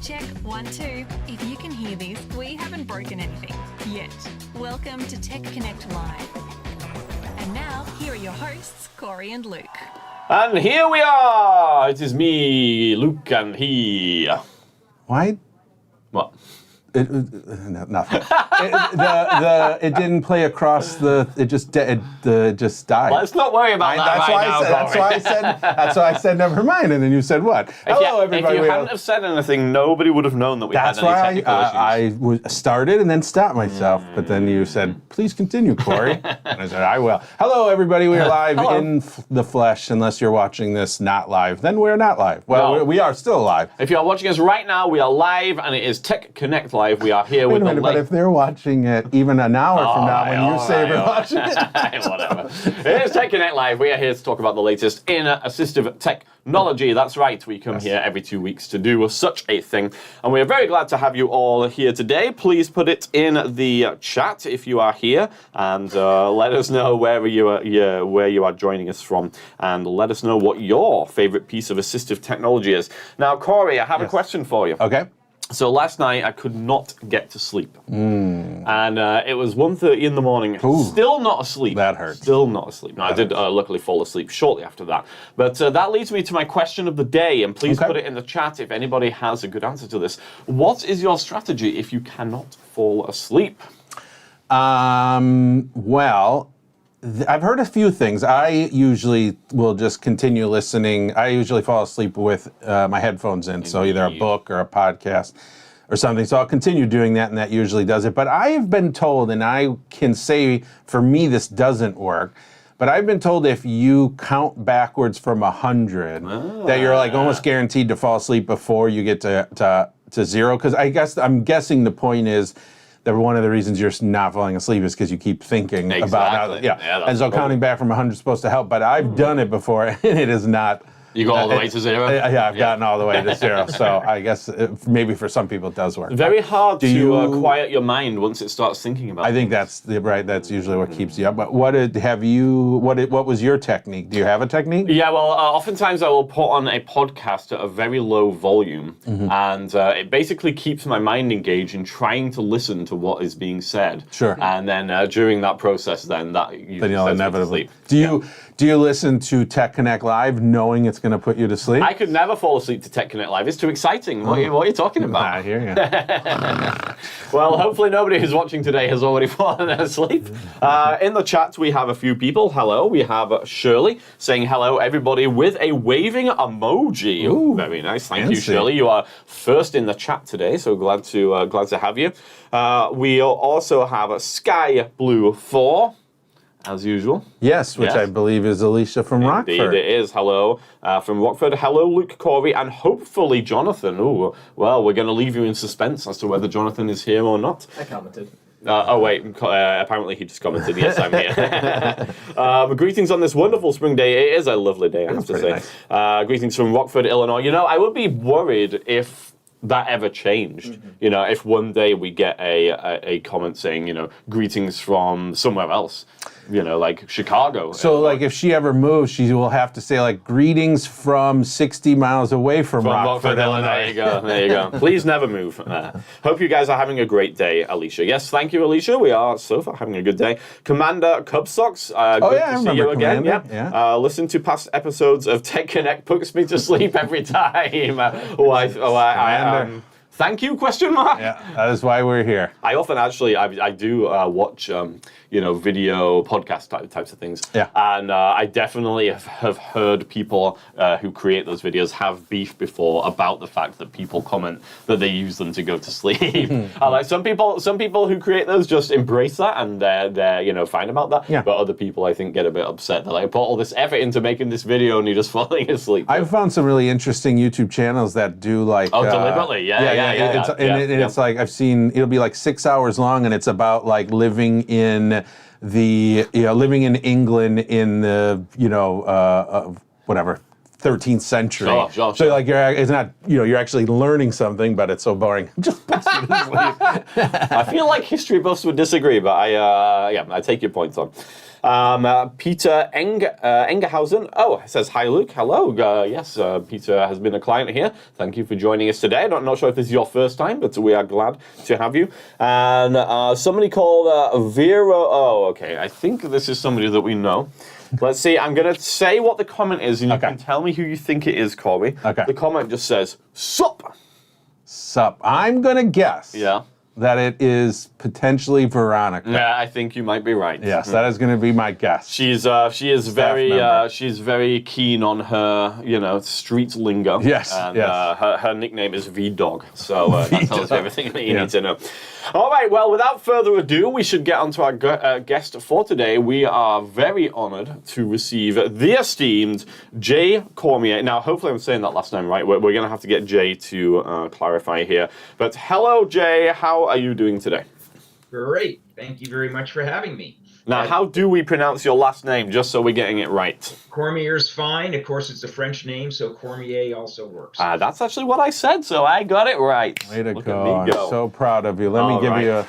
Check 1, 2. If you can hear this, we haven't broken anything yet. Welcome to Tech Connect Live. And now, here are your hosts, Cory and Luke. And here we are! It is me, Luke, and he. Why? What? Nothing. It didn't play across the. It just died. Let's not worry about that That's why I said never mind. And then you said what? Hello, everybody. If you hadn't have said anything, nobody would have known that we had any technical issues. I started and then stopped myself. But then you said, "Please continue, Cory." And I said, "I will." Hello, everybody. We are live in the flesh. Unless you're watching this not live, then we're not live. Well, no. we are still live. If you are watching us right now, we are live, and it is Tech Connect Live. We are here with the but if they're watching it even an hour from now, when you say we're watching it, whatever. It is Tech Connect Live. We are here to talk about the latest in assistive technology. That's right. We come here every 2 weeks to do such a thing, and we are very glad to have you all here today. Please put it in the chat if you are here, and let us know where you are joining us from, and let us know what your favorite piece of assistive technology is. Now, Cory, I have a question for you. Okay. So last night I could not get to sleep, and it was 1:30 in the morning. Ooh, still not asleep. That hurts. Still not asleep. No, I did luckily fall asleep shortly after that. But that leads me to my question of the day, and please put it in the chat if anybody has a good answer to this. What is your strategy if you cannot fall asleep? Well, I've heard a few things. I usually will just continue listening. I usually fall asleep with my headphones in, so either a book or a podcast or something. So I'll continue doing that, and that usually does it. But I have been told, and I can say for me this doesn't work, but I've been told if you count backwards from 100, that you're like almost guaranteed to fall asleep before you get to 0. Because I'm guessing the point is that one of the reasons you're not falling asleep is because you keep thinking about how, and so counting back from 100 is supposed to help. But I've done it before, and it is not. You go all the way to 0? Yeah, I've gotten all the way to 0. So I guess maybe for some people it does work. Very hard to quiet your mind once it starts thinking about it. I think that's right. That's usually what keeps you up. But what was your technique? Do you have a technique? Yeah, well, oftentimes I will put on a podcast at a very low volume, and it basically keeps my mind engaged in trying to listen to what is being said. Sure. And then during that process, then you'll inevitably sleep. Do you listen to Tech Connect Live knowing it's going to put you to sleep? I could never fall asleep to Tech Connect Live. It's too exciting. What are you talking about? I hear you. Well, hopefully nobody who's watching today has already fallen asleep. In the chat, we have a few people. Hello. We have Shirley saying hello, everybody, with a waving emoji. Ooh, very nice. Thank you, Shirley. You are first in the chat today, so glad to have you. We also have Sky Blue 4. As usual. Yes, which I believe is Alicia from Rockford. Indeed it is. Hello from Rockford. Hello, Luke, Cory, and hopefully Jonathan. Ooh, well, we're going to leave you in suspense as to whether Jonathan is here or not. I commented. Oh, wait. Apparently he just commented, yes, I'm here. Greetings on this wonderful spring day. It is a lovely day, I have to say. Nice. Greetings from Rockford, Illinois. You know, I would be worried if that ever changed. You know, if one day we get a comment saying, you know, greetings from somewhere else. You know, like Chicago. So, like, if she ever moves, she will have to say, like, greetings from 60 miles away from Rockford, Illinois. There you go. Please never move. Hope you guys are having a great day, Alicia. Yes, thank you, Alicia. We are so far having a good day. Commander Cubsocks, good to see you again. Yeah. Listen to past episodes of Tech Connect puts me to sleep every time. I am Thank you, question mark. Yeah, that is why we're here. I often actually, I do watch, video podcast types of things. Yeah. And I definitely have heard people who create those videos have beef before about the fact that people comment that they use them to go to sleep. Like some people who create those just embrace that and they're fine about that. Yeah. But other people, I think, get a bit upset. They're like, I put all this effort into making this video and you're just falling asleep. I've found some really interesting YouTube channels that do like deliberately, yeah. It's like I've seen it'll be like 6 hours long, and it's about like living in England in the whatever 13th century. Sure. So like it's not you're actually learning something, but it's so boring. Just puts you to sleep. I feel like history buffs would disagree, but I take your points on. Peter Engerhausen. Oh, it says, hi, Luke. Hello. Yes, Peter has been a client here. Thank you for joining us today. Not sure if this is your first time, but we are glad to have you. And somebody called Vera. Oh, okay. I think this is somebody that we know. Let's see. I'm going to say what the comment is, and you can tell me who you think it is, Corey. Okay. The comment just says, sup. Sup. I'm going to guess. Yeah. That it is potentially Veronica. Yeah, I think you might be right. Yes, that is going to be my guess. She is very keen on her street lingo. Yes, and, yes. Her nickname is V-Dog, so that tells you everything that you need to know. All right, well, without further ado, we should get on to our guest for today. We are very honored to receive the esteemed Jay Cormier. Now, hopefully I'm saying that last name right. We're going to have to get Jay to clarify here. But hello, Jay. How are you doing today? Great. Thank you very much for having me. Now, how do we pronounce your last name, just so we're getting it right? Cormier's fine. Of course, it's a French name, so Cormier also works. That's actually what I said, so I got it right. Way to Look go. At me go. I'm so proud of you. Let me give you a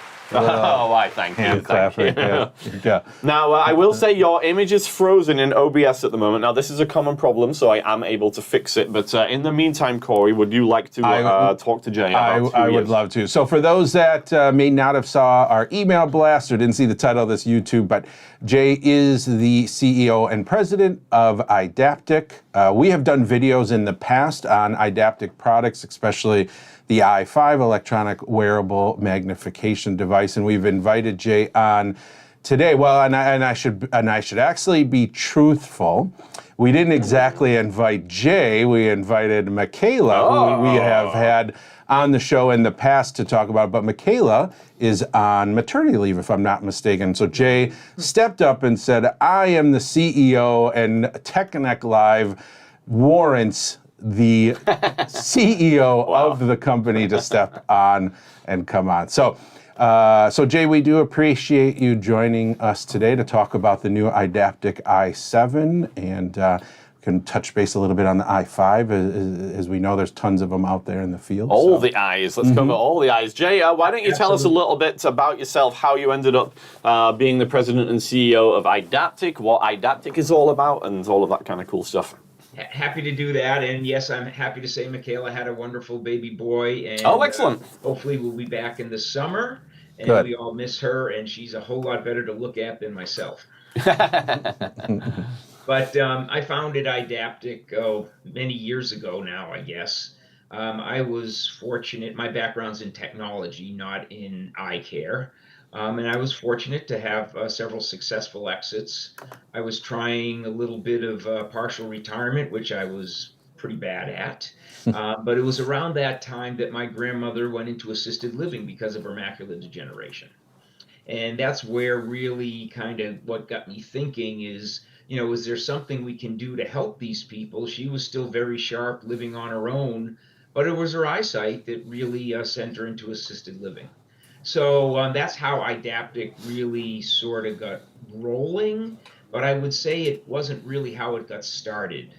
thank hand you. clap Thank right you. there. Yeah. Now, I will say your image is frozen in OBS at the moment. Now, this is a common problem, so I am able to fix it. But in the meantime, Corey, would you like to talk to Jay about who I he would is? love to. So for those that may not have saw our email blast or didn't see the title of this YouTube, but Jay is the CEO and president of Eyedaptic. We have done videos in the past on Eyedaptic products, especially the EYE7 electronic wearable magnification device, and we've invited Jay on today. Well, and I should actually be truthful. We didn't exactly invite Jay. We invited Michaela, who we have had on the show in the past to talk about. But Michaela is on maternity leave, if I'm not mistaken. So Jay stepped up and said, "I am the CEO, and TechConnect Live warrants the CEO of the company to step on and come on." So Jay, we do appreciate you joining us today to talk about the new Eyedaptic EYE7, and can touch base a little bit on the EYE5. As we know, there's tons of them out there in the field. All the eyes. Let's cover all the eyes. Jay, why don't you tell us a little bit about yourself, how you ended up being the president and CEO of Eyedaptic, what Eyedaptic is all about, and all of that kind of cool stuff. Happy to do that, and yes, I'm happy to say Michaela had a wonderful baby boy, and excellent. Hopefully we'll be back in the summer, and Good. We all miss her, and she's a whole lot better to look at than myself. But I founded Eyedaptic many years ago now, I guess. I was fortunate. My background's in technology, not in eye care. And I was fortunate to have several successful exits. I was trying a little bit of partial retirement, which I was pretty bad at. But it was around that time that my grandmother went into assisted living because of her macular degeneration. And that's where really kind of what got me thinking is, is there something we can do to help these people? She was still very sharp, living on her own, but it was her eyesight that really sent her into assisted living. So that's how Eyedaptic really sort of got rolling, but I would say it wasn't really how it got started.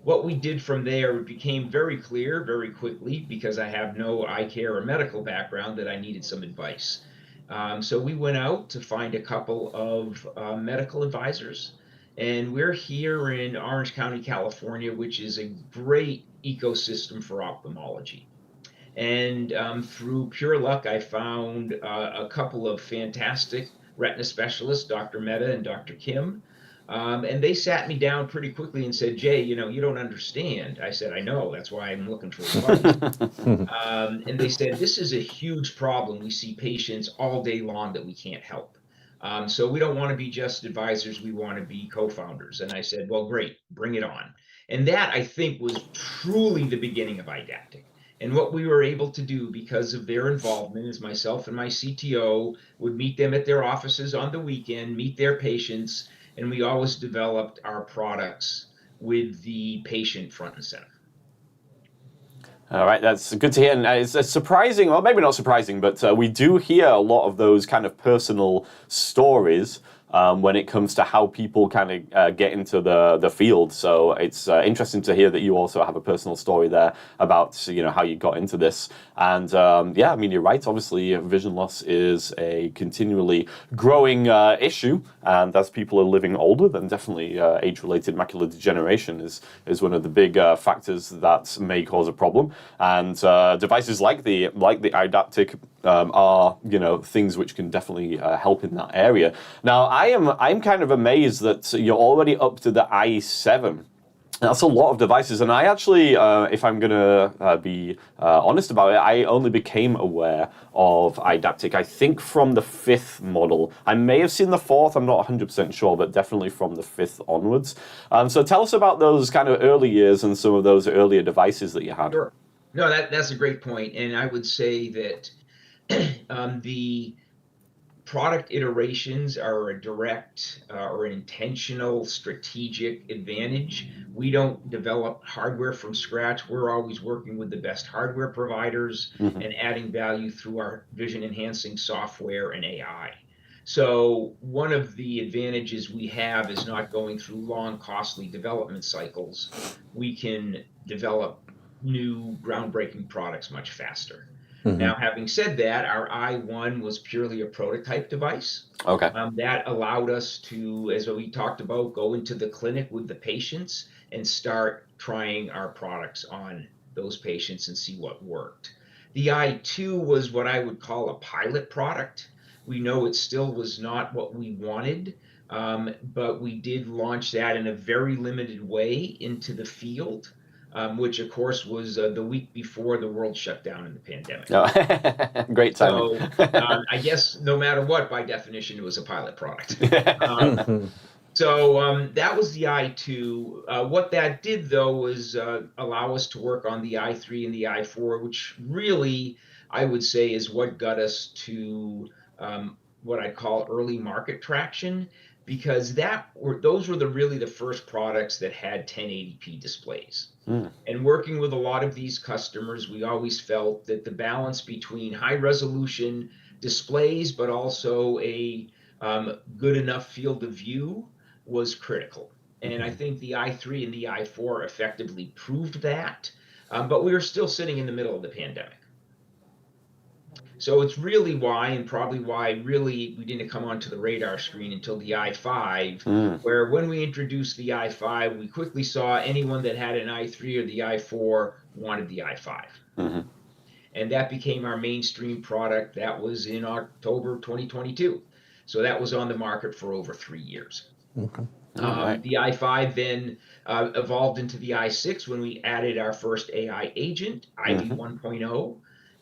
What we did from there, it became very clear very quickly, because I have no eye care or medical background, that I needed some advice. So we went out to find a couple of medical advisors, and we're here in Orange County, California, which is a great ecosystem for ophthalmology. And through pure luck, I found a couple of fantastic retina specialists, Dr. Mehta and Dr. Kim. And they sat me down pretty quickly and said, Jay, you don't understand. I said, I know, that's why I'm looking for advice. And they said, this is a huge problem. We see patients all day long that we can't help. So we don't want to be just advisors, we want to be co-founders. And I said, well, great, bring it on. And that, I think, was truly the beginning of Eyedaptic. And what we were able to do because of their involvement is myself and my CTO would meet them at their offices on the weekend, meet their patients, and we always developed our products with the patient front and center. All right, that's good to hear. And it's surprising, well, maybe not surprising, but we do hear a lot of those kind of personal stories when it comes to how people kind of get into the field. So it's interesting to hear that you also have a personal story there about how you got into this. And yeah, I mean, you're right. Obviously, vision loss is a continually growing issue, and as people are living older, then definitely age-related macular degeneration is one of the big factors that may cause a problem. And devices like the Eyedaptic are things which can definitely help in that area. Now, I'm kind of amazed that you're already up to the EYE7. That's a lot of devices, and I actually, if I'm going to be honest about it, I only became aware of Eyedaptic, I think, from the 5th model. I may have seen the 4th, I'm not 100% sure, but definitely from the 5th onwards. So tell us about those kind of early years and some of those earlier devices that you had. Sure. No, that's a great point, and I would say that the product iterations are a direct or an intentional strategic advantage. We don't develop hardware from scratch. We're always working with the best hardware providers and adding value through our vision enhancing software and AI. So one of the advantages we have is not going through long, costly development cycles. We can develop new groundbreaking products much faster. Now, having said that, our EYE1 was purely a prototype device. Okay. That allowed us to, as we talked about, go into the clinic with the patients and start trying our products on those patients and see what worked. The EYE2 was what I would call a pilot product. We know it still was not what we wanted, but we did launch that in a very limited way into the field. Which, of course, was the week before the world shut down in the pandemic. Oh, great timing. So I guess no matter what, by definition, it was a pilot product. So that was the EYE2. What that did, though, was allow us to work on the EYE3 and the EYE4, which really, I would say, is what got us to what I call early market traction, because those were really the first products that had 1080p displays. And working with a lot of these customers, we always felt that the balance between high resolution displays, but also a good enough field of view was critical. And I think the EYE3 and the EYE4 effectively proved that, but we were still sitting in the middle of the pandemic. So it's really why, and probably why really we didn't come onto the radar screen until the EYE5, where when we introduced the EYE5, we quickly saw anyone that had an EYE3 or the EYE4 wanted the EYE5. And that became our mainstream product. That was in October 2022. So that was on the market for over 3 years. Okay. The EYE5 then evolved into the EYE6 when we added our first AI agent, IV 1.0.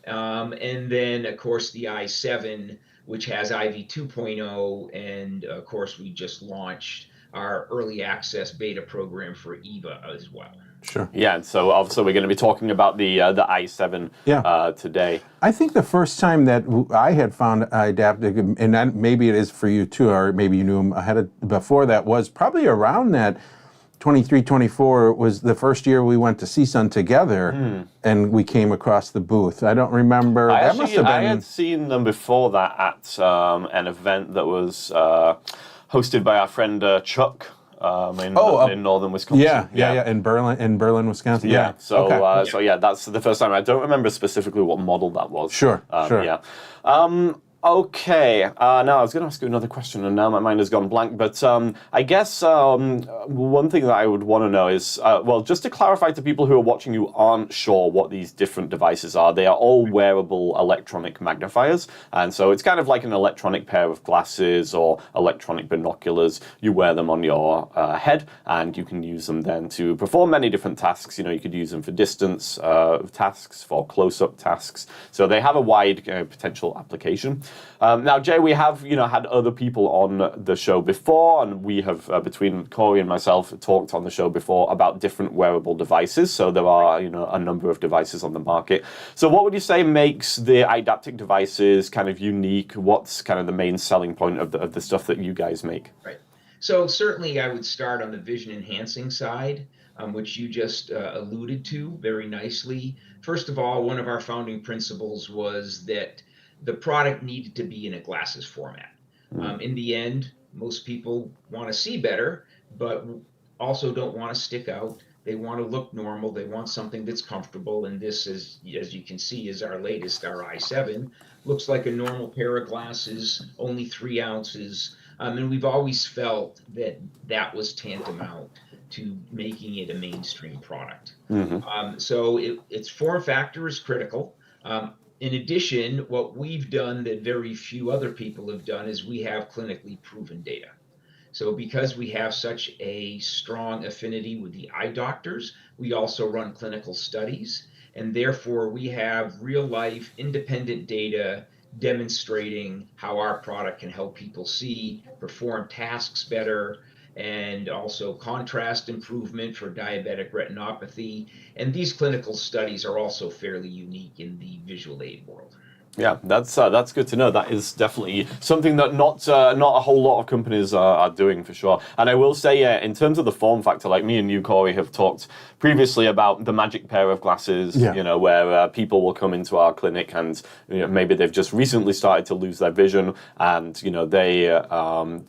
And then, of course, the EYE7, which has IV 2.0, and of course, we just launched our early access beta program for EVA as well. Sure. Yeah, so obviously we're going to be talking about the EYE7 today. I think the first time that I had found Eyedaptic, and maybe it is for you too, or maybe you knew him before that, was probably around that 23, 24 was the first year we went to CSUN together, and we came across the booth. I don't remember. I had seen them before that at an event that was hosted by our friend Chuck in northern Wisconsin. Yeah, in Berlin, Wisconsin. Yeah. So yeah, that's the first time. I don't remember specifically what model that was. Sure. Yeah. Okay, now I was going to ask you another question, and now my mind has gone blank. But I guess one thing that I would want to know is, well, just to clarify to people who are watching who aren't sure what these different devices are, they are all wearable electronic magnifiers. And so it's kind of like an electronic pair of glasses or electronic binoculars. You wear them on your head, and you can use them then to perform many different tasks. You know, you could use them for distance tasks, for close-up tasks. So they have a wide potential application. Now, Jay, we have had other people on the show before, and we have between Cory and myself talked on the show before about different wearable devices. So there are a number of devices on the market. So what would you say makes the Eyedaptic devices kind of unique? What's kind of the main selling point of the stuff that you guys make? Right. So certainly, I would start on the vision enhancing side, which you just alluded to very nicely. First of all, one of our founding principles was that the product needed to be in a glasses format. In the end, most people want to see better, but also don't want to stick out. They want to look normal. They want something that's comfortable. And this, as you can see, is our latest, our EYE7. Looks like a normal pair of glasses, only 3 ounces. And we've always felt that that was tantamount to making it a mainstream product. So its form factor is critical. In addition, what we've done that very few other people have done is we have clinically proven data. So because we have such a strong affinity with the eye doctors, we also run clinical studies, and therefore we have real life independent data demonstrating how our product can help people see, perform tasks better, and also contrast improvement for diabetic retinopathy. And these clinical studies are also fairly unique in the visual aid world. Yeah, that's good to know. That is definitely something that not a whole lot of companies are doing for sure. And I will say, in terms of the form factor, like me and you, Cory, have talked previously about the magic pair of glasses. Where people will come into our clinic and maybe they've just recently started to lose their vision, and they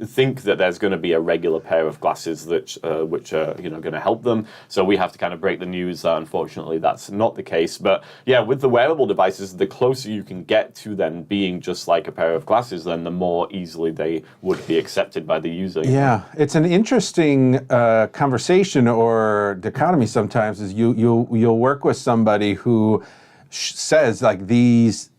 think that there's going to be a regular pair of glasses that which are going to help them. So we have to kind of break the news that unfortunately that's not the case. But yeah, with the wearable devices, the closer you can get to them being just like a pair of glasses, then the more easily they would be accepted by the user. Yeah, it's an interesting conversation or dichotomy sometimes. Is you'll work with somebody who says like these,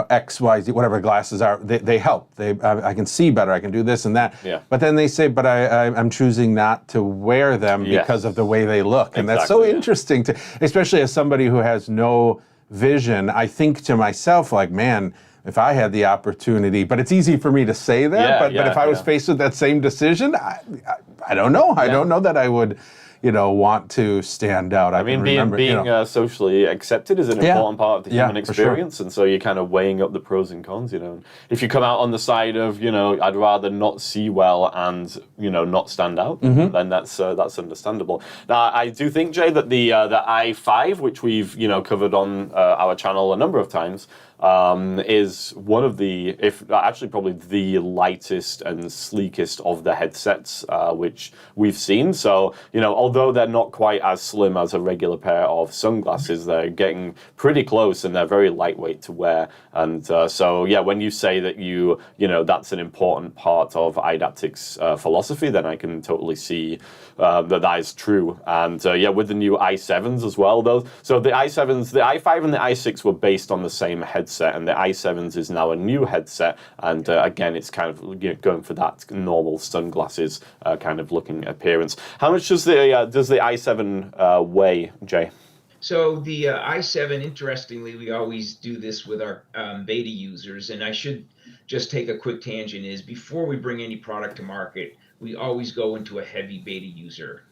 X, Y, Z, whatever glasses are, they help. I can see better. I can do this and that. Yeah. But then they say, but I'm choosing not to wear them because of the way they look, and that's so interesting to, especially as somebody who has no vision. I think to myself, like, man, if I had the opportunity, but it's easy for me to say that, but if I was faced with that same decision, I don't know. I don't know that I would, want to stand out. I mean, being socially accepted is an important part of the human experience, and so you're kind of weighing up the pros and cons. If you come out on the side of, I'd rather not see well and not stand out, then that's understandable. Now, I do think, Jay, that the EYE5, which we've covered on our channel a number of times, is one of the, if actually probably the lightest and sleekest of the headsets which we've seen. So, although they're not quite as slim as a regular pair of sunglasses, they're getting pretty close, and they're very lightweight to wear. And so, yeah, when you say that that's an important part of Eyedaptic's philosophy, then I can totally see that is true. And with the new EYE7s as well, though. So the EYE7s, the EYE5 and the EYE6 were based on the same headset, and the EYE7s is now a new headset. And again, it's kind of going for that normal sunglasses kind of looking appearance. How much does the EYE7 weigh, Jay? So the EYE7, interestingly, we always do this with our beta users, and I should just take a quick tangent, is before we bring any product to market, we always go into a heavy beta user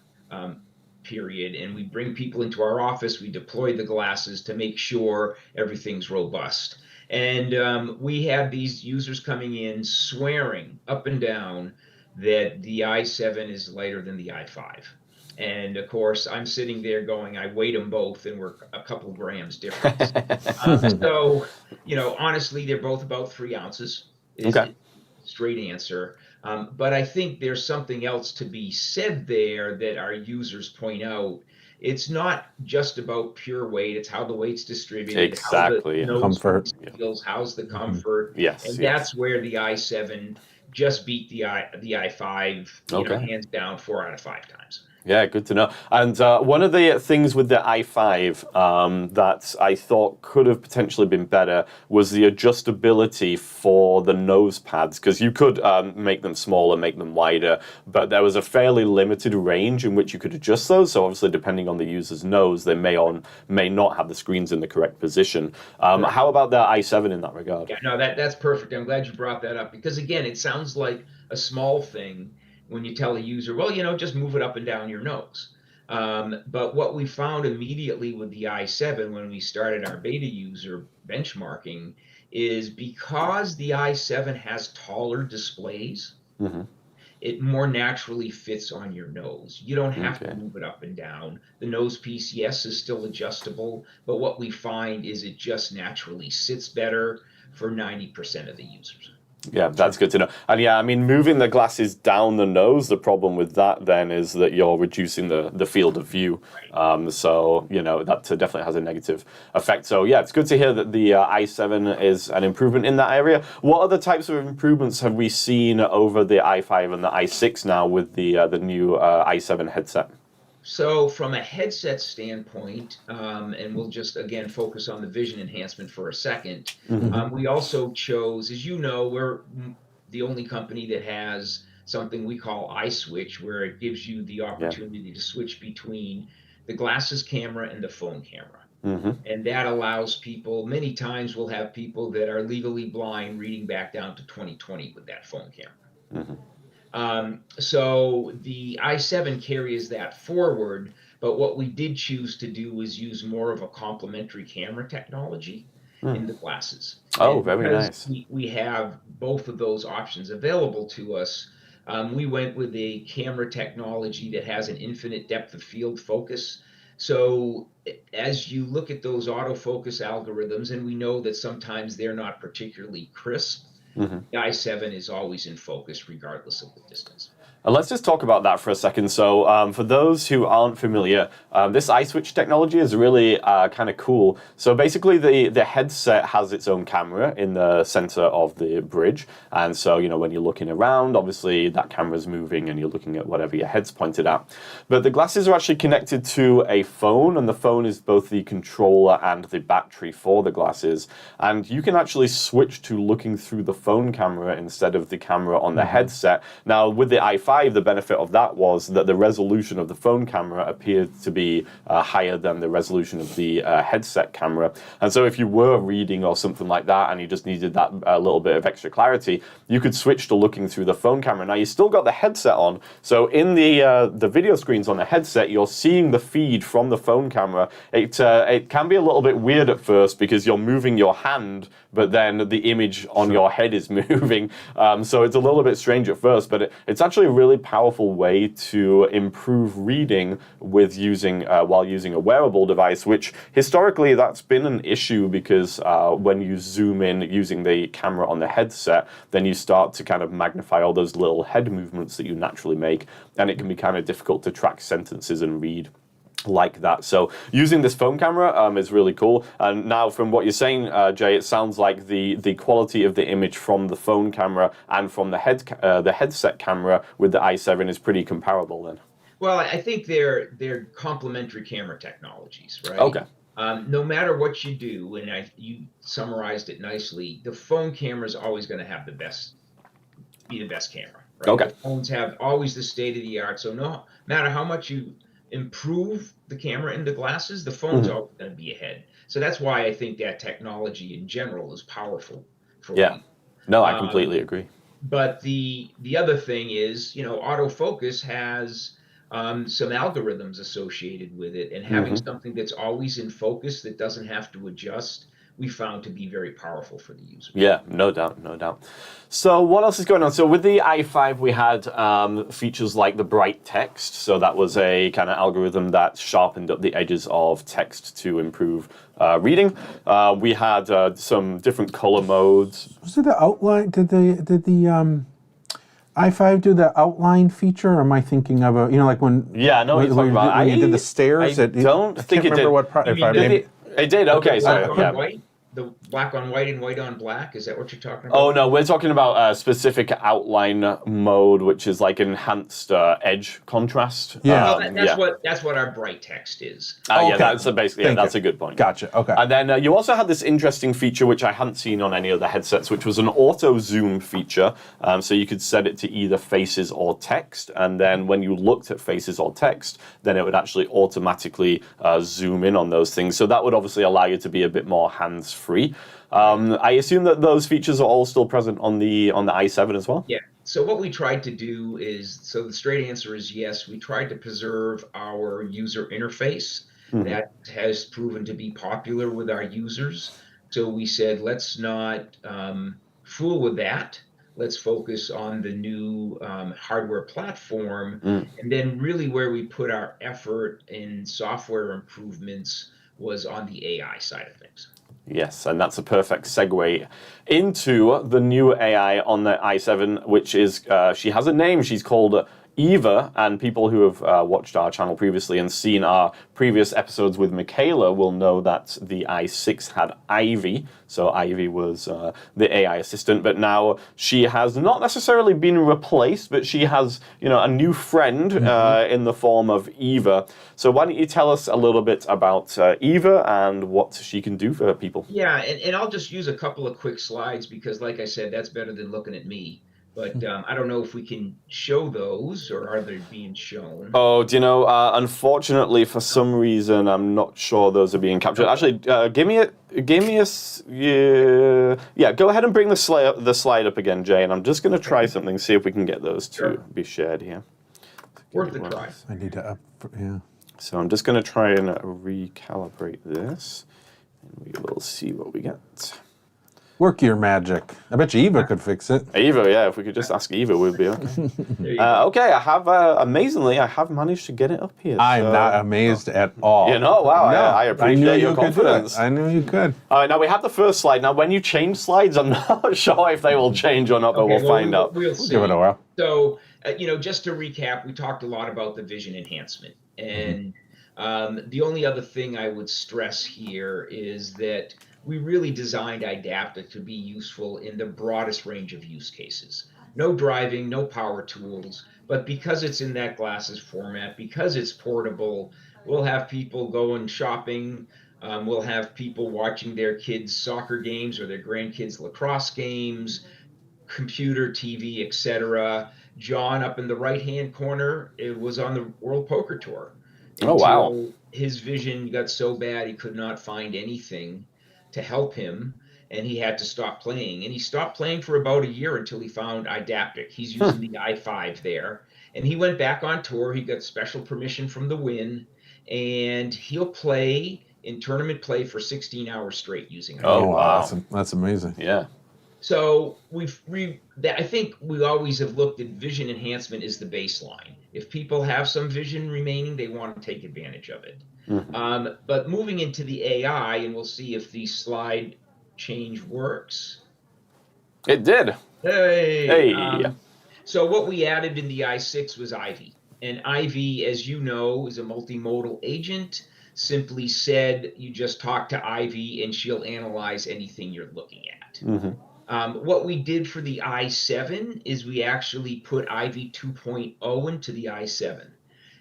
period, and we bring people into our office, we deploy the glasses to make sure everything's robust. And we have these users coming in swearing up and down that the EYE7 is lighter than the EYE5. And of course, I'm sitting there going, I weighed them both, and we're a couple grams difference. So, honestly, they're both about 3 ounces. Is the straight answer. But I think there's something else to be said there that our users point out. It's not just about pure weight, it's how the weight's distributed, Exactly. how the nose Comfort. feels, how's the comfort. Yes. And yes. that's where the i7 just beat the i5, hands down 4 out of 5 times. Yeah, good to know. And one of the things with the i5 that I thought could have potentially been better was the adjustability for the nose pads, because you could make them smaller, make them wider, but there was a fairly limited range in which you could adjust those. So obviously, depending on the user's nose, they may not have the screens in the correct position. How about the i7 in that regard? Yeah, no, that's perfect. I'm glad you brought that up, because again, it sounds like a small thing when you tell a user, well, just move it up and down your nose. But what we found immediately with the i7 when we started our beta user benchmarking is because the i7 has taller displays, it more naturally fits on your nose. You don't have to move it up and down. The nose piece, yes, is still adjustable, but what we find is it just naturally sits better for 90% of the users. Yeah, that's good to know. And yeah, I mean, moving the glasses down the nose, the problem with that then is that you're reducing the field of view. So, that definitely has a negative effect. So yeah, it's good to hear that the i7 is an improvement in that area. What other types of improvements have we seen over the i5 and the i6 now with the new i7 headset? So from a headset standpoint, and we'll just, again, focus on the vision enhancement for a second, we also chose, as you know, we're the only company that has something we call EyeSwitch, where it gives you the opportunity to switch between the glasses camera and the phone camera. And that allows people, many times we'll have people that are legally blind reading back down to 20/20 with that phone camera. So the i7 carries that forward, but what we did choose to do is use more of a complementary camera technology in the glasses. Oh, very nice. We have both of those options available to us. We went with a camera technology that has an infinite depth of field focus. So as you look at those autofocus algorithms, and we know that sometimes they're not particularly crisp, the i7 is always in focus regardless of the distance. And let's just talk about that for a second. So for those who aren't familiar, this EyeSwitch technology is really kind of cool. So basically the headset has its own camera in the center of the bridge. And so, when you're looking around, obviously that camera's moving and you're looking at whatever your head's pointed at. But the glasses are actually connected to a phone, and the phone is both the controller and the battery for the glasses. And you can actually switch to looking through the phone camera instead of the camera on the headset. Now, with the i5, the benefit of that was that the resolution of the phone camera appeared to be higher than the resolution of the headset camera. And so if you were reading or something like that and you just needed that little bit of extra clarity, you could switch to looking through the phone camera. Now, you still got the headset on, so in the video screens on the headset, you're seeing the feed from the phone camera. It can be a little bit weird at first because you're moving your hand, but then the image on your head is moving. So it's a little bit strange at first, but it's actually a really powerful way to improve reading with while using a wearable device, which historically that's been an issue because when you zoom in using the camera on the headset, then you start to kind of magnify all those little head movements that you naturally make, and it can be kind of difficult to track sentences and read like that. So using this phone camera is really cool. And now from what you're saying, Jay, it sounds like the quality of the image from the phone camera and from the headset camera with the i7 is pretty comparable then. Well, I think they're complementary camera technologies, right? Okay. No matter what you do, and you summarized it nicely, the phone camera is always going to have be the best camera, right? Okay. The phones have always the state of the art. So no matter how much you improve the camera in the glasses, the phone's always going to be ahead. So that's why I think that technology in general is powerful for me. No, I completely agree. But the other thing is, autofocus has some algorithms associated with it, and having something that's always in focus that doesn't have to adjust, we found to be very powerful for the user. Yeah, no doubt, no doubt. So what else is going on? So with the i5, we had features like the bright text. So that was a kind of algorithm that sharpened up the edges of text to improve reading. We had some different color modes. Was it the outline? Did the i5 do the outline feature, or am I thinking of a, like when... Yeah, I know what you're talking about. When you did the stairs? I don't think it did. It did? Okay, sorry. Black on white? The black on white and white on black? Is that what you're talking about? Oh, no, we're talking about a specific outline mode, which is like enhanced edge contrast. Yeah. That's what our bright text is. Yeah, that's basically that's a good point. Gotcha, okay. And then you also had this interesting feature, which I hadn't seen on any other headsets, which was an auto zoom feature. So you could set it to either faces or text. And then when you looked at faces or text, then it would actually automatically zoom in on those things. So that would obviously allow you to be a bit more hands-free. I assume that those features are all still present on the i7 as well? Yeah. So what we tried to do is, so the straight answer is yes, we tried to preserve our user interface. That has proven to be popular with our users. So we said, let's not fool with that. Let's focus on the new hardware platform. And then really where we put our effort in software improvements was on the AI side of things. Yes, and that's a perfect segue into the new AI on the i7, which is, she has a name, she's called Eva, and people who have watched our channel previously and seen our previous episodes with Michaela will know that the i6 had Ivy, so Ivy was the AI assistant, but now she has not necessarily been replaced, but she has, a new friend in the form of Eva. So why don't you tell us a little bit about Eva and what she can do for people? Yeah, and I'll just use a couple of quick slides because, like I said, that's better than looking at me. But I don't know if we can show those, or are they being shown? Oh, do you know, unfortunately, for some reason, I'm not sure those are being captured. Actually, give me a, yeah, go ahead and bring the slide up again, Jay, and I'm just going to try something, see if we can get those to be shared here. Worth a try. I need to yeah. So I'm just going to try and recalibrate this, and we will see what we get. Work your magic. I bet you Eva could fix it. Eva, yeah, if we could just ask Eva, we'd be okay. Okay, I have, amazingly, I have managed to get it up here. I'm not amazed at all. Wow, no, I appreciate your confidence. I knew you could. All right, now we have the first slide. Now, when you change slides, I'm not sure if they will change or not, but we'll find out. We'll see. Give it a whirl. So, just to recap, we talked a lot about the vision enhancement. And the only other thing I would stress here is that we really designed Eyedaptic to be useful in the broadest range of use cases. No driving, no power tools, but because it's in that glasses format, because it's portable, we'll have people going shopping, we'll have people watching their kids' soccer games or their grandkids' lacrosse games, computer, TV, etc. John up in the right-hand corner, it was on the World Poker Tour. Oh, wow. His vision got so bad he could not find anything to help him, and he had to stop playing. And he stopped playing for about a year until he found Eyedaptic. He's using the i5 there. And he went back on tour. He got special permission from the Win, and he'll play in tournament play for 16 hours straight using it. Oh, wow. That's amazing. Yeah. So I think we always have looked at vision enhancement as the baseline. If people have some vision remaining, they want to take advantage of it. But moving into the AI, and we'll see if the slide change works. It did. Hey. So what we added in the i6 was Ivy. And Ivy, as you know, is a multimodal agent. Simply said, you just talk to Ivy and she'll analyze anything you're looking at. What we did for the i7 is we actually put Ivy 2.0 into the i7.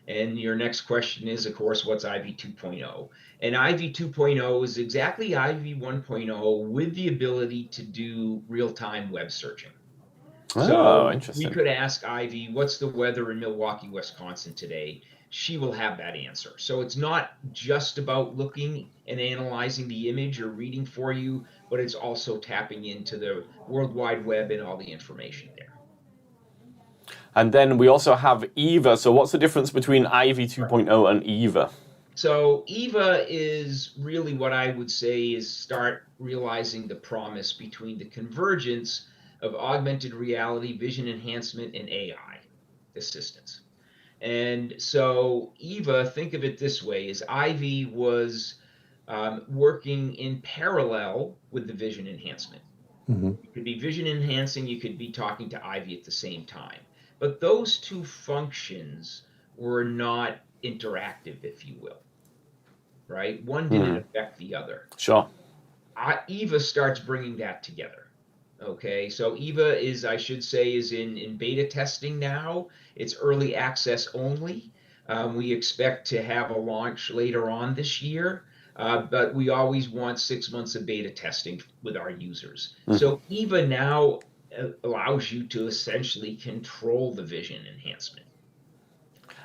And your next question is, of course, what's Ivy 2.0? And Ivy 2.0 is exactly Ivy 1.0 with the ability to do real-time web searching. So interesting. We could ask Ivy, what's the weather in Milwaukee, Wisconsin today? She will have that answer. So it's not just about looking and analyzing the image or reading for you, but it's also tapping into the World Wide Web and all the information there. And then we also have Eva. So what's the difference between Ivy 2.0 and Eva? So Eva is really what I would say is start realizing the promise between the convergence of augmented reality, vision enhancement, and AI assistance. And so Eva, think of it this way, is Ivy was working in parallel with the vision enhancement. You could be vision enhancing, you could be talking to Ivy at the same time. But those two functions were not interactive, if you will, right? One didn't affect the other. Sure. EVA starts bringing that together. Okay, so EVA is, I should say, is in beta testing now. It's early access only. We expect to have a launch later on this year, but we always want 6 months of beta testing with our users. So EVA now allows you to essentially control the vision enhancement.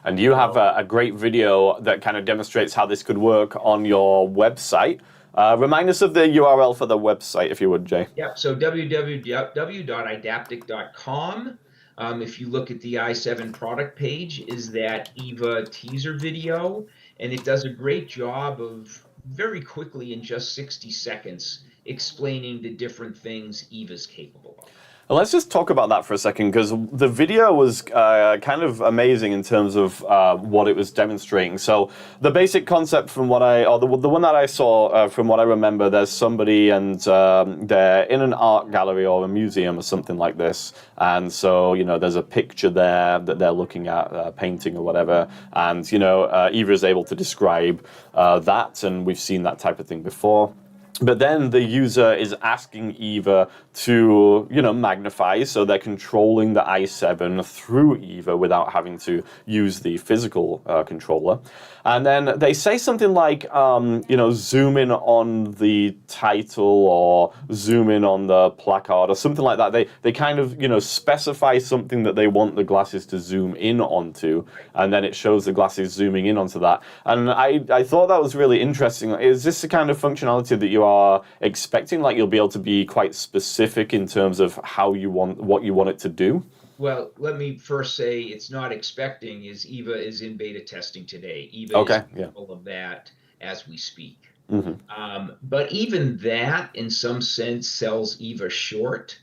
And you have a great video that kind of demonstrates how this could work on your website. Remind us of the URL for the website, if you would, Jay. Yep, so www.eyedaptic.com. If you look at the EYE7 product page, is that EVA teaser video, and it does a great job of very quickly, in just 60 seconds, explaining the different things EVA's capable of. Well, let's just talk about that for a second, because the video was kind of amazing in terms of what it was demonstrating. So the basic concept from what the one that I saw, from what I remember, there's somebody and they're in an art gallery or a museum or something like this. And so, there's a picture there that they're looking at, painting or whatever. And, Eva is able to describe that, and we've seen that type of thing before. But then the user is asking EVA to, magnify, so they're controlling the EYE7 through EVA without having to use the physical controller. And then they say something like, zoom in on the title or zoom in on the placard or something like that. They kind of, specify something that they want the glasses to zoom in onto, and then it shows the glasses zooming in onto that. And I thought that was really interesting. Is this the kind of functionality that you are expecting? Like, you'll be able to be quite specific in terms of what you want it to do? Well, let me first say it's not expecting, is EVA is in beta testing today. EVA is full of that as we speak. But even that, in some sense, sells EVA short,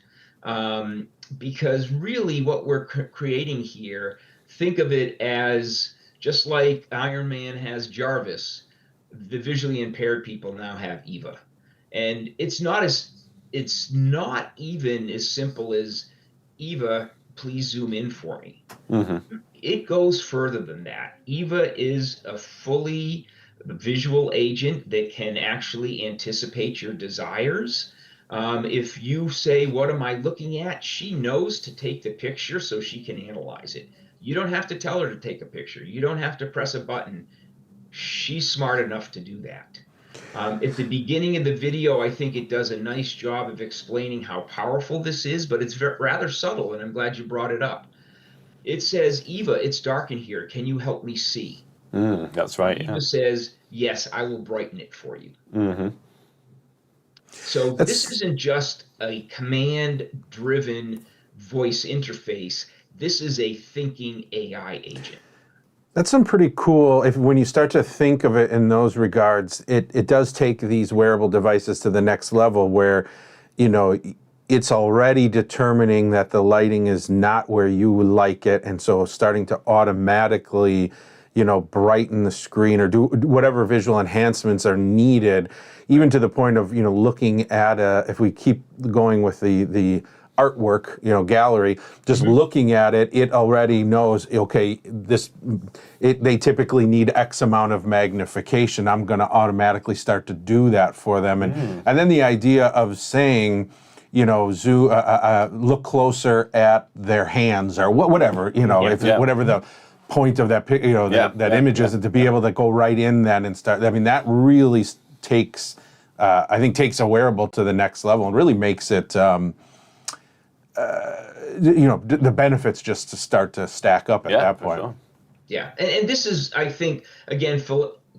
because really what we're creating here, think of it as just like Iron Man has Jarvis, the visually impaired people now have EVA. And it's not even as simple as, EVA, please zoom in for me. It goes further than that. EVA is a fully visual agent that can actually anticipate your desires. If you say, what am I looking at? She knows to take the picture so she can analyze it. You don't have to tell her to take a picture. You don't have to press a button. She's smart enough to do that. At the beginning of the video, I think it does a nice job of explaining how powerful this is, but it's rather subtle, and I'm glad you brought it up. It says, Eva, it's dark in here. Can you help me see? That's right. Eva says, yes, I will brighten it for you. So this isn't just a command-driven voice interface. This is a thinking AI agent. That's some pretty cool, when you start to think of it in those regards, it does take these wearable devices to the next level where, it's already determining that the lighting is not where you would like it, and so starting to automatically, brighten the screen or do whatever visual enhancements are needed, even to the point of, looking at if we keep going with the artwork, gallery, just looking at it, it already knows, okay, they typically need X amount of magnification. I'm going to automatically start to do that for them. And then the idea of saying, look closer at their hands or whatever, whatever the point of that, that image is, to be able to go right in then and start. I mean, that really takes, I think, takes a wearable to the next level and really makes it, the benefits just to start to stack up at that point. Sure. Yeah, and this is, I think, again,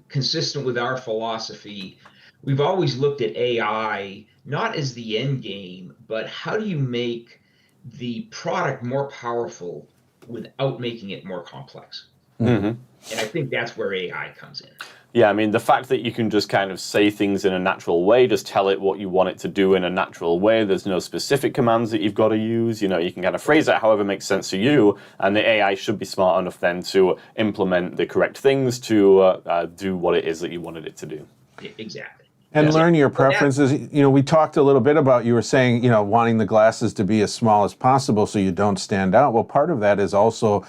consistent with our philosophy. We've always looked at AI not as the end game, but how do you make the product more powerful without making it more complex? And I think that's where AI comes in. Yeah, I mean, the fact that you can just kind of say things in a natural way, just tell it what you want it to do in a natural way. There's no specific commands that you've got to use. You can kind of phrase it however makes sense to you, and the AI should be smart enough then to implement the correct things to do what it is that you wanted it to do. Exactly. And learn your preferences. You know, we talked a little bit about, you were saying, you know, wanting the glasses to be as small as possible so you don't stand out. Well, part of that is also,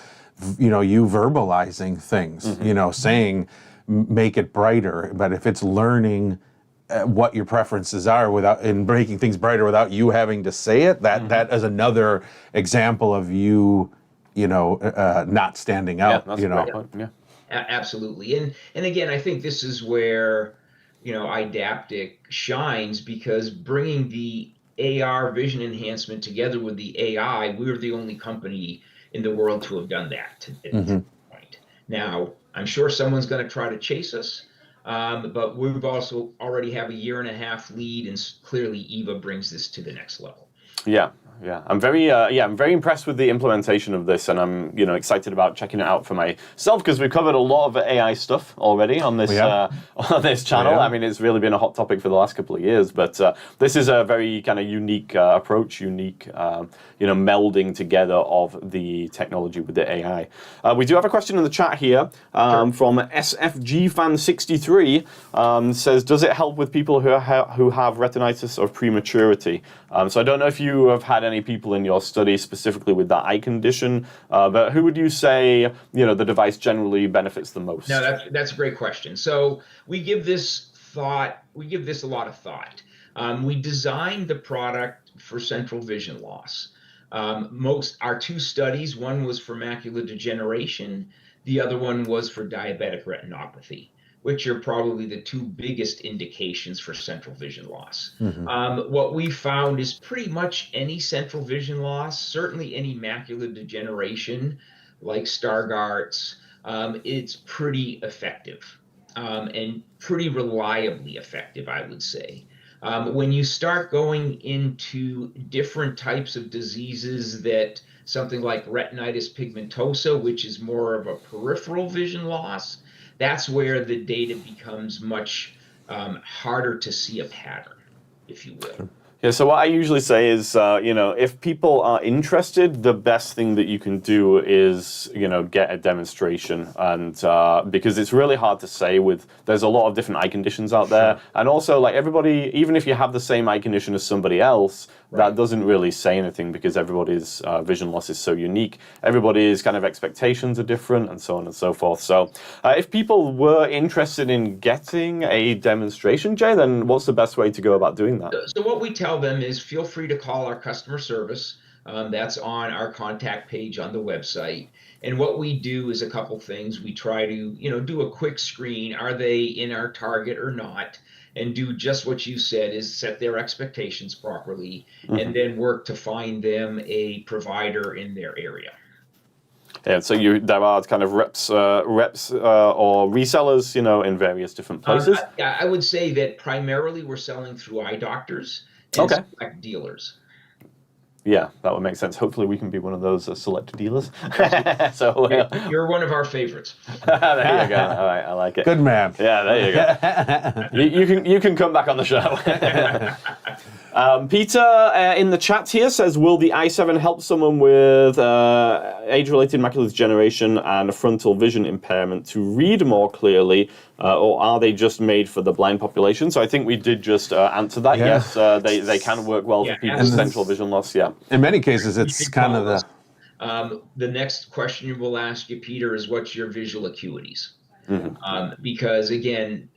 you know, you verbalizing things, you know, saying, make it brighter. But if it's learning what your preferences are and making things brighter without you having to say it, that is another example of you know, not standing out. That's you know, a great point. Yeah. Absolutely. And again, I think this is where, you know, Eyedaptic shines, because bringing the AR vision enhancement together with the AI, we're the only company in the world to have done that at this point. Now, I'm sure someone's going to try to chase us, but we've also already have a 1.5 year lead, and clearly EVA brings this to the next level. Yeah, I'm very impressed with the implementation of this, and I'm excited about checking it out for myself, because we've covered a lot of AI stuff already on this on this channel. I mean, it's really been a hot topic for the last couple of years, but this is a very kind of unique approach, unique melding together of the technology with the AI. We do have a question in the chat here from SFG Fan 63. Says, does it help with people who have retinitis or prematurity? So I don't know if you have had any people in your study specifically with that eye condition, but who would you say the device generally benefits the most? No, that's a great question. So we give this a lot of thought. We designed the product for central vision loss. Our 2 studies, one was for macular degeneration, the other one was for diabetic retinopathy, which are probably the 2 biggest indications for central vision loss. What we found is pretty much any central vision loss, certainly any macular degeneration like Stargardt's, it's pretty effective and pretty reliably effective, I would say. When you start going into different types of diseases, that something like retinitis pigmentosa, which is more of a peripheral vision loss, that's where the data becomes much harder to see a pattern, if you will. Yeah, so what I usually say is, if people are interested, the best thing that you can do is, get a demonstration, and because it's really hard to say there's a lot of different eye conditions out there, and also like everybody, even if you have the same eye condition as somebody else, that doesn't really say anything, because everybody's vision loss is so unique. Everybody's kind of expectations are different, and so on and so forth. So if people were interested in getting a demonstration, Jay, then what's the best way to go about doing that? So what we tell them is, feel free to call our customer service. That's on our contact page on the website. And what we do is a couple things. We try to, do a quick screen. Are they in our target or not? And do just what you said, is set their expectations properly, and then work to find them a provider in their area. Yeah, so there are kind of reps or resellers, in various different places. I would say that primarily we're selling through eye doctors and select dealers. Yeah, that would make sense. Hopefully we can be one of those select dealers. So You're one of our favorites. There you go. All right, I like it. Good man. Yeah, there you go. you can come back on the show. Peter in the chat here says, will the EYE7 help someone with age-related macular degeneration and frontal vision impairment to read more clearly, or are they just made for the blind population? So I think we did just answer that. Yeah. Yes, they can work well for people with central vision loss. Yeah. In many cases, it's kind of the next question we'll ask you, Peter, is what's your visual acuities? Because again,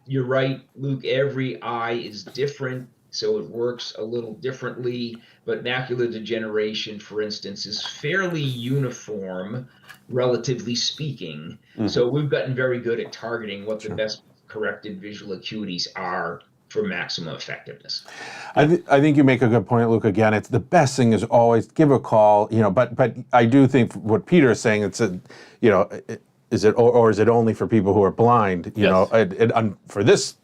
you're right, Luke, every eye is different, so it works a little differently, but macular degeneration, for instance, is fairly uniform, relatively speaking. So we've gotten very good at targeting what the best corrected visual acuities are for maximum effectiveness. I think you make a good point, Luke. Again, it's the best thing is always give a call, but I do think what Peter is saying, is it only for people who are blind? For this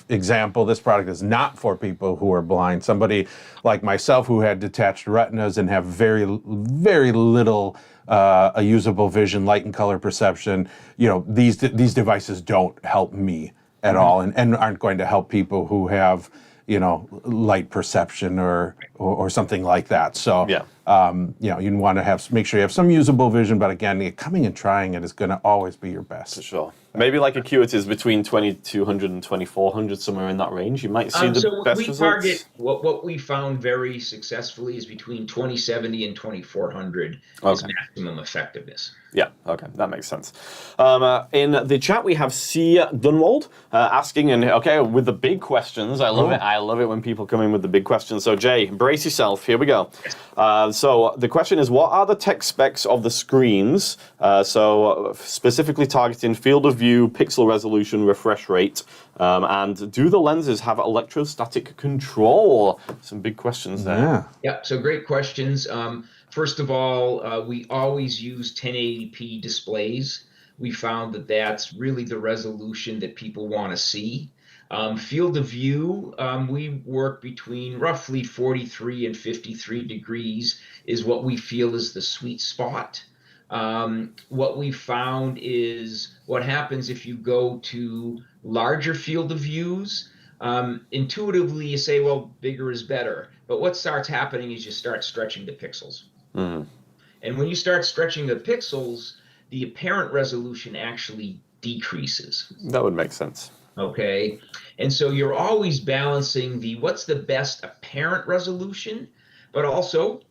example, this product is not for people who are blind. Somebody like myself who had detached retinas and have very, very little a usable vision, light and color perception, these devices don't help me at all, and aren't going to help people who have light perception or something like that. So You want to make sure you have some usable vision, but again, coming and trying it is going to always be your best. For sure. Maybe like acuity is between 2200 and 2400, somewhere in that range. You might see the so best we results. target what we found very successfully is between 2070 and 2400 is maximum effectiveness. Yeah, okay, that makes sense. In the chat, we have C. Dunwald asking, and okay, with the big questions. I love it. I love it when people come in with the big questions. So, Jay, brace yourself. Here we go. So, the question is, what are the tech specs of the screens? Specifically targeting field of view, pixel resolution, refresh rate, and do the lenses have electrostatic control? Some big questions there. Yeah, so great questions. First of all, we always use 1080p displays. We found that that's really the resolution that people want to see. Field of view, we work between roughly 43 and 53 degrees is what we feel is the sweet spot. What we found is what happens if you go to larger field of views. Intuitively, you say, well, bigger is better. But what starts happening is you start stretching the pixels. And when you start stretching the pixels, the apparent resolution actually decreases. That would make sense. Okay. And so you're always balancing what's the best apparent resolution, but also,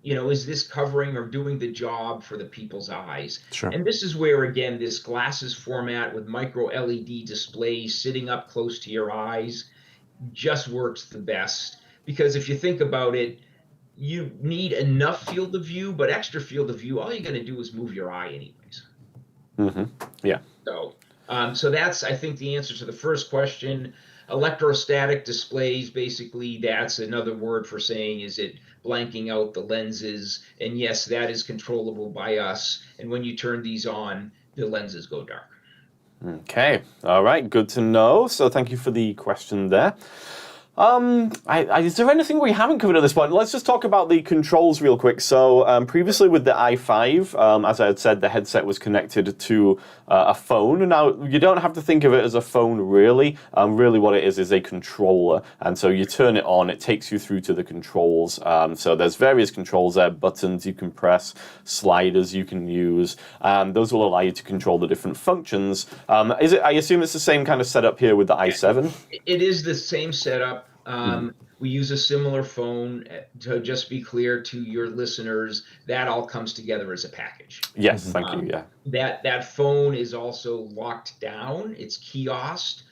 is this covering or doing the job for the people's eyes? Sure. And this is where, again, this glasses format with micro LED displays sitting up close to your eyes just works the best. Because if you think about it, you need enough field of view, but extra field of view, all you're going to do is move your eye anyways. Yeah. So that's, I think, the answer to the first question. Electrostatic displays, basically, that's another word for saying, is it blanking out the lenses? And yes, that is controllable by us. And when you turn these on, the lenses go dark. Okay. All right. Good to know. So thank you for the question there. Is there anything we haven't covered at this point? Let's just talk about the controls real quick. So previously with the i5, as I had said, the headset was connected to a phone. Now, you don't have to think of it as a phone, really. Really what it is a controller. And so you turn it on, it takes you through to the controls. So there's various controls there, buttons you can press, sliders you can use. Those will allow you to control the different functions. I assume it's the same kind of setup here with the i7? It is the same setup. We use a similar phone. To just be clear to your listeners, that all comes together as a package. Yes, thank you. Yeah. That phone is also locked down. It's kiosked,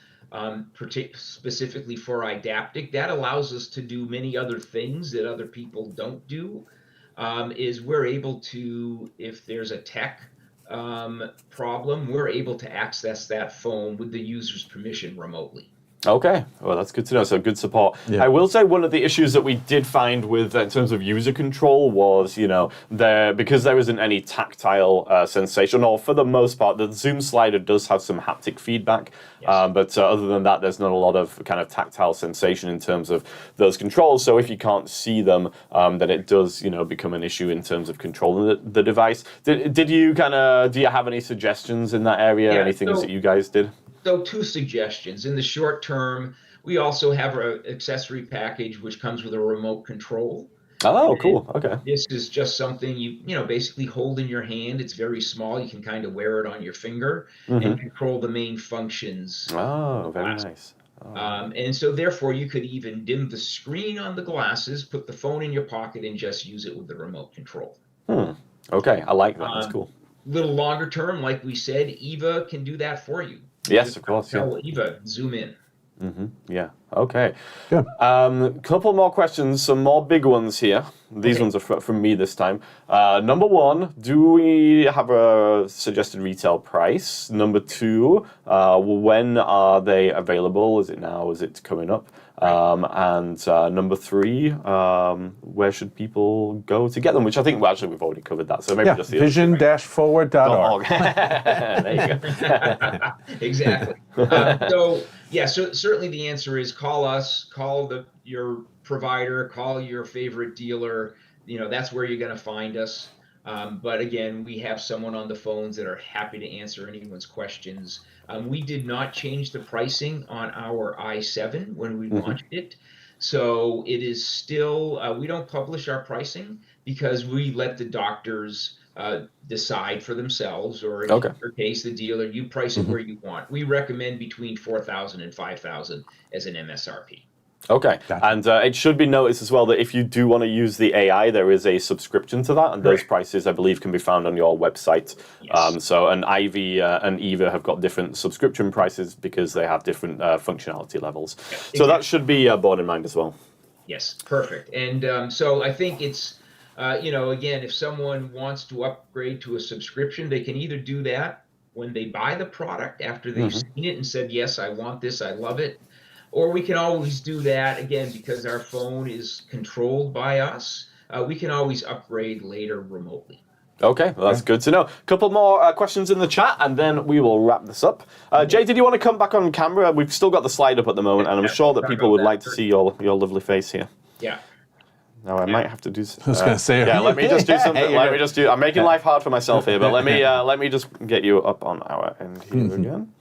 specifically for Eyedaptic. That allows us to do many other things that other people don't do. Is we're able to, if there's a tech problem, we're able to access that phone with the user's permission remotely. Okay, well that's good to know. So good support. Yeah. I will say one of the issues that we did find with in terms of user control was, because there isn't any tactile sensation, or for the most part, the zoom slider does have some haptic feedback. Yes. But other than that, there's not a lot of kind of tactile sensation in terms of those controls. So if you can't see them, then it does, become an issue in terms of controlling the device. Do you have any suggestions in that area? Yeah, any things that you guys did? So 2 suggestions. In the short term, we also have an accessory package which comes with a remote control. Oh, cool. Okay. This is just something you basically hold in your hand. It's very small. You can kind of wear it on your finger and control the main functions. Oh, very nice. Oh. And so therefore you could even dim the screen on the glasses, put the phone in your pocket, and just use it with the remote control. Okay, I like that. That's cool. Little longer term, like we said, Eva can do that for you. Yes, of course. Tell Eva, zoom in. Yeah. Okay. Good. Couple more questions, some more big ones here. These ones are from me this time. Number 1, do we have a suggested retail price? Number 2, when are they available? Is it now? Is it coming up? And number 3, where should people go to get them? Which I think, we've already covered that. So maybe just the vision-forward.org. There you go. Exactly. So certainly the answer is call us, call your provider, call your favorite dealer. That's where you're going to find us. But again, we have someone on the phones that are happy to answer anyone's questions. We did not change the pricing on our i7 when we launched it. So it is still, we don't publish our pricing because we let the doctors decide for themselves, or in your case, the dealer, you price it where you want. We recommend between $4,000 and $5,000 as an MSRP. Okay, Gotcha. and it should be noticed as well that if you do want to use the AI, there is a subscription to that, and those prices, I believe, can be found on your website. Yes. So, and Ivy and Eva have got different subscription prices because they have different functionality levels. Yeah, so that should be borne in mind as well. Yes, perfect. And so I think it's, again, if someone wants to upgrade to a subscription, they can either do that when they buy the product after they've seen it and said, yes, I want this, I love it. Or we can always do that, again, because our phone is controlled by us. We can always upgrade later remotely. Okay, well, that's good to know. A couple more questions in the chat, and then we will wrap this up. Jay, did you want to come back on camera? We've still got the slide up at the moment, and I'm sure that people would like to see your lovely face here. Yeah. Now I might have to do. I was going to say. Yeah, let me just do something. Let me just do. I'm making life hard for myself here, but let me just get you up on our end here again.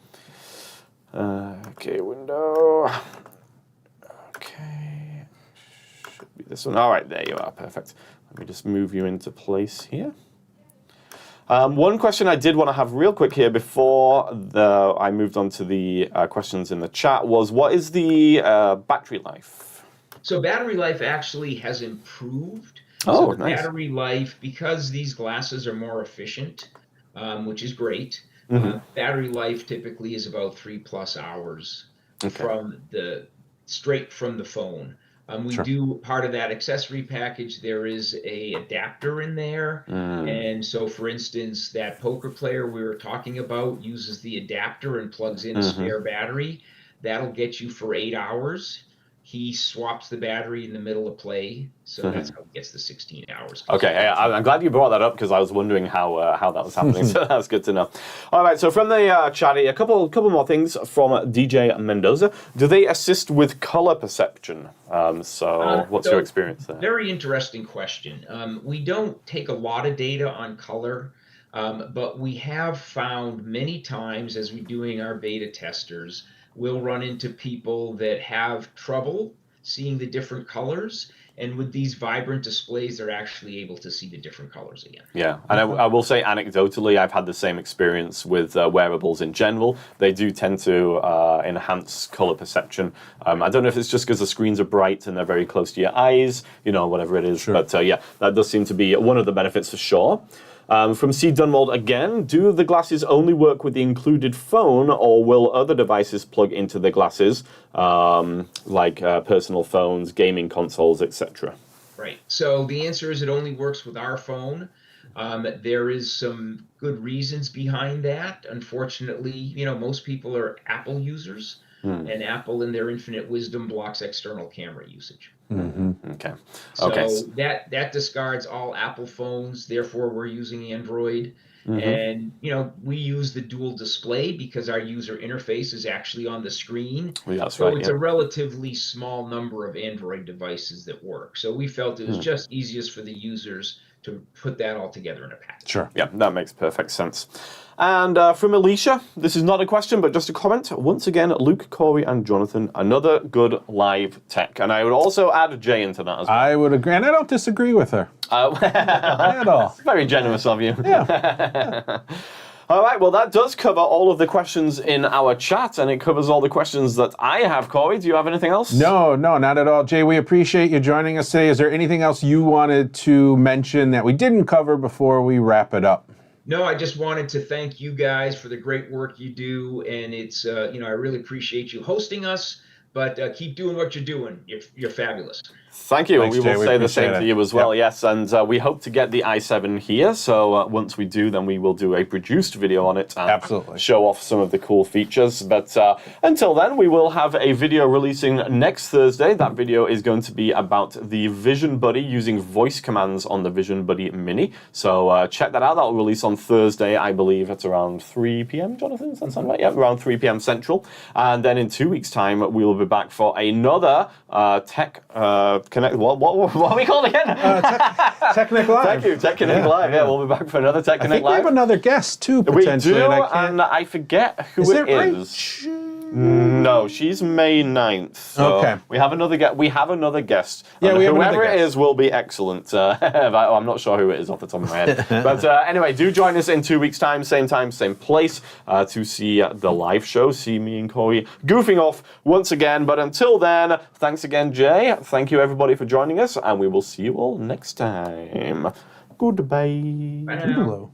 Okay, window. Okay, should be this one. All right, there you are. Perfect. Let me just move you into place here. One question I did want to have real quick here before I moved on to the questions in the chat was, what is the battery life? So battery life actually has improved. Oh, so nice. Battery life, because these glasses are more efficient, which is great. Battery life typically is about 3+ hours straight from the phone. We do part of that accessory package. There is a adapter in there, and so, for instance, that poker player we were talking about uses the adapter and plugs in a spare battery. That'll get you for 8 hours. He swaps the battery in the middle of play, so that's how he gets the 16 hours. Okay, I'm glad you brought that up because I was wondering how that was happening. So that's good to know. All right, so from the chat, a couple more things from DJ Mendoza. Do they assist with color perception? What's your experience there? Very interesting question. We don't take a lot of data on color, but we have found many times as we're doing our beta testers, we'll run into people that have trouble seeing the different colors. And with these vibrant displays, they're actually able to see the different colors again. Yeah, and I will say anecdotally, I've had the same experience with wearables in general. They do tend to enhance color perception. I don't know if it's just because the screens are bright and they're very close to your eyes, whatever it is. Sure. But yeah, that does seem to be one of the benefits for sure. From C. Dunwald again, do the glasses only work with the included phone, or will other devices plug into the glasses, like personal phones, gaming consoles, etc.? Right. So the answer is it only works with our phone. There is some good reasons behind that. Unfortunately, most people are Apple users, and Apple, in their infinite wisdom, blocks external camera usage. Okay. So that discards all Apple phones. Therefore, we're using Android. And, we use the dual display because our user interface is actually on the screen. Well, that's so right, it's a relatively small number of Android devices that work. So we felt it was just easiest for the users to put that all together in a package. Sure. Yeah, that makes perfect sense. And from Alicia, this is not a question, but just a comment. Once again, Luke, Cory, and Jonathan, another good live tech. And I would also add Jay into that as well. I would agree, and I don't disagree with her. At all. Very generous of you. Yeah. All right, well, that does cover all of the questions in our chat, and it covers all the questions that I have. Cory, do you have anything else? No, not at all. Jay, we appreciate you joining us today. Is there anything else you wanted to mention that we didn't cover before we wrap it up? No, I just wanted to thank you guys for the great work you do, and it's, I really appreciate you hosting us, but keep doing what you're doing. You're fabulous. Thank you. Thanks, we will Jay. say the same appreciate to it. you as well, yes. And we hope to get the i7 here. So once we do, then we will do a produced video on it and Absolutely. show off some of the cool features. But until then, we will have a video releasing next Thursday. That video is going to be about the Vision Buddy using voice commands on the Vision Buddy Mini. So check that out. That will release on Thursday, I believe, at around 3 p.m., Jonathan? Does that sound right? Yeah, around 3 p.m. Central. And then in 2 weeks' time, we will be back for another Tech Connect. What are we called again? Technic Live. Thank you, Tech Connect Live. Yeah, we'll be back for another Tech I Connect think we Live. have another guest too, potentially. We do, and I forget who it is. No, she's May 9th. So Okay. we have another guest. Yeah, And we have another whoever it guest. is will be excellent. I'm not sure who it is off the top of my head. But anyway, do join us in 2 weeks' time, same place, to see the live show. See me and Cory goofing off once again. But until then, thanks again, Jay. Thank you, everybody, for joining us, and we will see you all next time. Goodbye. Bye now. Hello.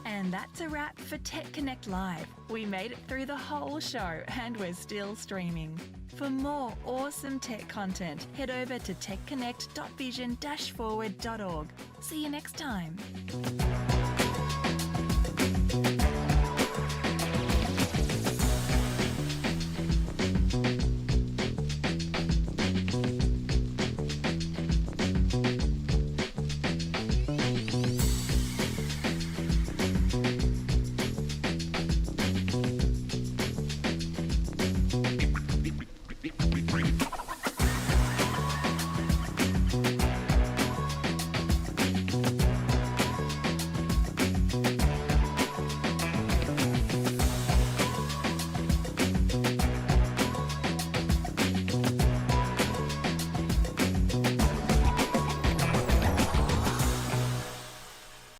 And that's a wrap for Tech Connect Live. We made it through the whole show and we're still streaming. For more awesome tech content, head over to techconnect.vision-forward.org. See you next time.